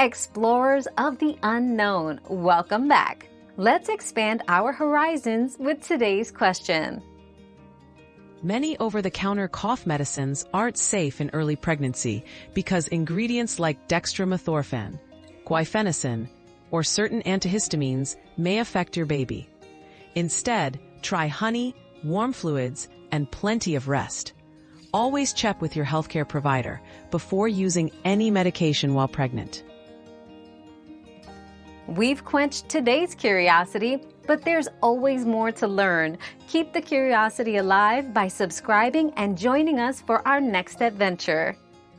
Explorers of the unknown, welcome back. Let's expand our horizons with today's question. Many over-the-counter cough medicines aren't safe in early pregnancy because ingredients like dextromethorphan, guaifenesin, or certain antihistamines may affect your baby. Instead, try honey, warm fluids, and plenty of rest. Always check with your healthcare provider before using any medication while pregnant. We've quenched today's curiosity, but there's always more to learn. Keep the curiosity alive by subscribing and joining us for our next adventure.